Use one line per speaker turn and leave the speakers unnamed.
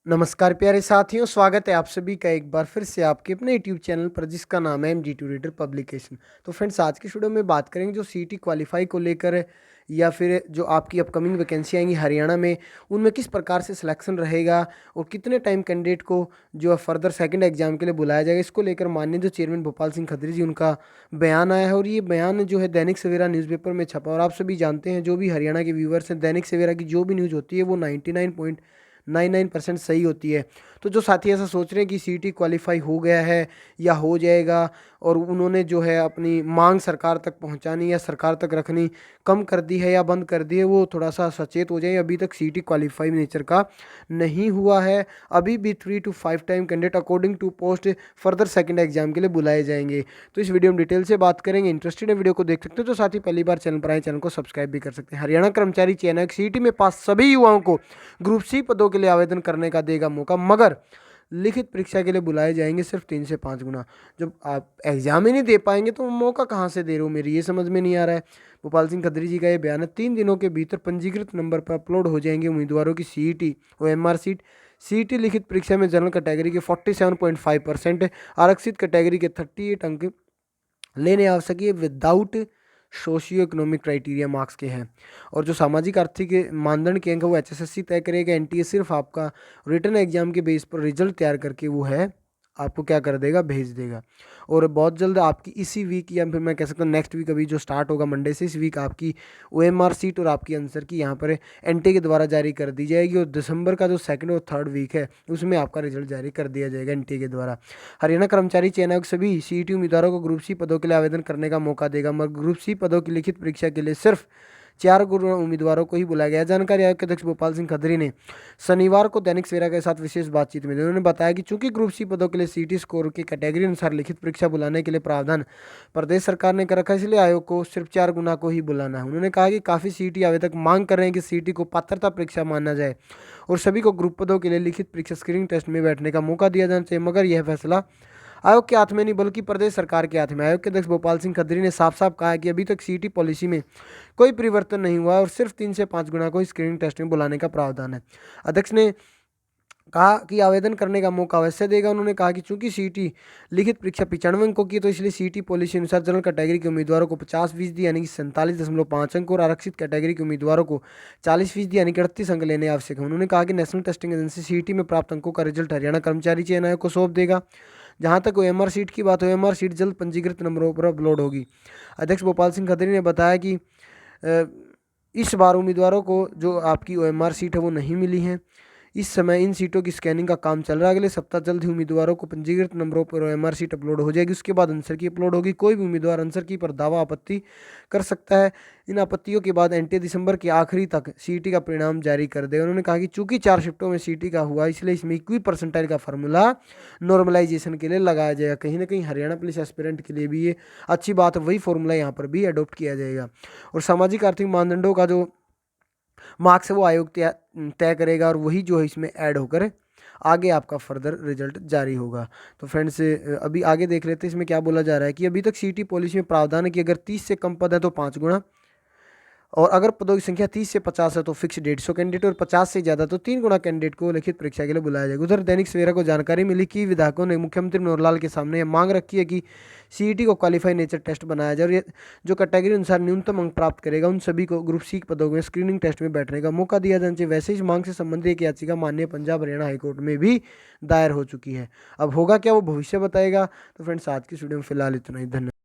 नमस्कार प्यारे साथियों, स्वागत है आप सभी का एक बार फिर से आपके अपने यूट्यूब चैनल पर जिसका नाम है MG2 रीडर पब्लिकेशन। तो फ्रेंड्स, आज की वीडियो में बात करेंगे जो सीईटी क्वालिफाई को लेकर या फिर जो आपकी अपकमिंग वैकेंसी आएंगी हरियाणा में, उनमें किस प्रकार से सिलेक्शन रहेगा और कितने टाइम कैंडिडेट को जो है फर्दर सेकंड एग्जाम के लिए बुलाया जाएगा। इसको लेकर माननीय जो चेयरमैन भोपाल सिंह खत्री जी, उनका बयान आया है और ये बयान जो है दैनिक सवेरा न्यूज़पेपर में छपा। और आप सभी जानते हैं, जो भी हरियाणा के व्यूवर्स हैं, दैनिक सवेरा की जो भी न्यूज़ होती है वो 99.99% सही होती है। तो जो साथी ऐसा सोच रहे हैं कि सीईटी क्वालिफाई हो गया है या हो जाएगा और उन्होंने जो है अपनी मांग सरकार तक पहुंचानी या सरकार तक रखनी कम कर दी है या बंद कर दी है, वो थोड़ा सा सचेत हो जाए। अभी तक सीईटी क्वालिफाई नेचर का नहीं हुआ है। अभी भी 3 to 5 time candidate according to post further second exam के लिए बुलाए जाएंगे। तो इस वीडियो में डिटेल से बात करेंगे। इंटरेस्टेड है वीडियो को देख सकते हो। तो साथ ही पहली बार चैनल पर आए, चैनल को सब्सक्राइब भी कर सकते हैं। हरियाणा कर्मचारी चयन सीईटी में पास सभी युवाओं को ग्रुप सी पदों के लिए आवेदन करने का देगा मौका, मगर लिखित परीक्षा के लिए बुलाए जाएंगे सिर्फ 3 से 5 गुना। जब आप एग्जाम ही नहीं दे पाएंगे तो मौका कहाँ से दे रहे हो, मेरी ये समझ में नहीं आ रहा है। भोपाल सिंह खत्री जी का ये बयान है। 3 दिनों के भीतर पंजीकृत नंबर पर अपलोड हो जाएंगे उम्मीदवारों की सीईटी और एमआर सीट। सीईटी लिखित परीक्षा में जनरल कैटेगरी के 47.5%, आरक्षित कैटेगरी के 38 अंक लेने आवश्यक है without socio economic criteria marks के हैं। और जो सामाजिक आर्थिक मानदंड के अंक है वो HSSC तय करेगा। एनटीए सिर्फ आपका रिटर्न एग्जाम के बेस पर रिजल्ट तैयार करके वो है आपको क्या कर देगा, भेज देगा। और बहुत जल्द आपकी इसी वीक या फिर मैं कह सकता हूँ नेक्स्ट वीक, अभी जो स्टार्ट होगा मंडे से, इस वीक आपकी OMR सीट और आपकी आंसर की यहाँ पर एनटीए के द्वारा जारी कर दी जाएगी। और दिसंबर का जो सेकंड और थर्ड वीक है उसमें आपका रिजल्ट जारी कर दिया जाएगा एनटीए के द्वारा। हरियाणा कर्मचारी चयन आयोग सभी सीईटी उम्मीदवारों को ग्रुप सी पदों के लिए आवेदन करने का मौका देगा, मगर ग्रुप सी पदों की लिखित परीक्षा के लिए सिर्फ 4 उम्मीदवारों को ही बुलाया गया। जानकारी आयोग के अध्यक्ष भोपाल सिंह खत्री ने शनिवार को दैनिक सवेरा के साथ विशेष बातचीत में दी। उन्होंने बताया कि चूंकि ग्रुप सी पदों के लिए सीईटी स्कोर की कैटेगरी अनुसार लिखित परीक्षा बुलाने के लिए प्रावधान प्रदेश सरकार ने कर रखा है, इसलिए आयोग को सिर्फ 4 गुना को ही बुलाना है। उन्होंने कहा कि काफ़ी सीईटी आवेदक मांग कर रहे हैं कि सीईटी को पात्रता परीक्षा माना जाए और सभी को ग्रुप पदों के लिए लिखित परीक्षा स्क्रीनिंग टेस्ट में बैठने का मौका दिया जाना चाहिए, मगर यह फैसला आयोग के हाथ में नहीं बल्कि प्रदेश सरकार के हाथ में। आयोग के अध्यक्ष भोपाल सिंह खत्री ने साफ साफ कहा कि अभी तक सीईटी पॉलिसी में कोई परिवर्तन नहीं हुआ है और सिर्फ 3 से 5 गुना को स्क्रीनिंग टेस्ट में बुलाने का प्रावधान है। अध्यक्ष ने कहा कि आवेदन करने का मौका अवश्य देगा। उन्होंने कहा कि चूंकि सीईटी लिखित परीक्षा 95 अंकों की, तो इसलिए सीईटी पॉलिसी अनुसार जनरल कैटेगरी के उम्मीदवारों को 50% यानी कि 47.5 अंक और आरक्षित कैटेगरी के उम्मीदवारों को 40% यानी कि 38 अंक लेने आवश्यक है। उन्होंने कहा कि नेशनल टेस्टिंग एजेंसी सीईटी में प्राप्त अंकों का रिजल्ट हरियाणा कर्मचारी चयन आयोग को सौंप देगा। जहां तक OMR सीट की बात हो, OMR सीट जल्द पंजीकृत नंबरों पर अपलोड होगी। अध्यक्ष भोपाल सिंह खत्री ने बताया कि इस बार उम्मीदवारों को जो आपकी OMR सीट है वो नहीं मिली है। इस समय इन सीटों की स्कैनिंग का काम चल रहा है। अगले सप्ताह जल्द ही उम्मीदवारों को पंजीकृत नंबरों पर OMR सीट अपलोड हो जाएगी। उसके बाद आंसर की अपलोड होगी। कोई भी उम्मीदवार आंसर की पर दावा आपत्ति कर सकता है। इन आपत्तियों के बाद एनटीए दिसंबर के आखिरी तक सीईटी का परिणाम जारी कर देगा। उन्होंने कहा कि चूंकि 4 शिफ्टों में सीईटी का हुआ, इसलिए इसमें इक्वी परसेंटाइल का फार्मूला नॉर्मलाइजेशन के लिए लगाया जाएगा। कहीं ना कहीं हरियाणा पुलिस एस्पिरेंट के लिए भी ये अच्छी बात है, वही फॉर्मूला यहाँ पर भी अडोप्ट किया जाएगा। और सामाजिक आर्थिक मानदंडों का जो मार्क्स है वो आयोग तय करेगा और वही जो है इसमें ऐड होकर आगे आपका फर्दर रिजल्ट जारी होगा। तो फ्रेंड्स, अभी आगे देख लेते हैं इसमें क्या बोला जा रहा है कि अभी तक सीईटी पॉलिसी में प्रावधान है कि अगर 30 से कम पद है तो 5 गुना, और अगर पदों की संख्या 30 से 50 है तो फिक्स 150 कैंडिडेट, और 50 से ज़्यादा तो 3 गुना कैंडिडेट को लिखित परीक्षा के लिए बुलाया जाएगा। उधर दैनिक सवेरा को जानकारी मिली कि विधायकों ने मुख्यमंत्री मनोहर लाल के सामने यह मांग रखी है कि सीईटी को क्वालिफाई नेचर टेस्ट बनाया जाए और ये जो कैटेगरी अनुसार न्यूनतम अंक प्राप्त करेगा उन सभी को ग्रुप सी पदों में स्क्रीनिंग टेस्ट में बैठने का मौका दिया जाना चाहिए। वैसे इस मांग से संबंधित एक याचिका माननीय पंजाब हरियाणा हाईकोर्ट में भी दायर हो चुकी है। अब होगा क्या वो भविष्य बताएगा। तो फ्रेंड्स, आज की वीडियो में फिलहाल इतना ही। धन्यवाद।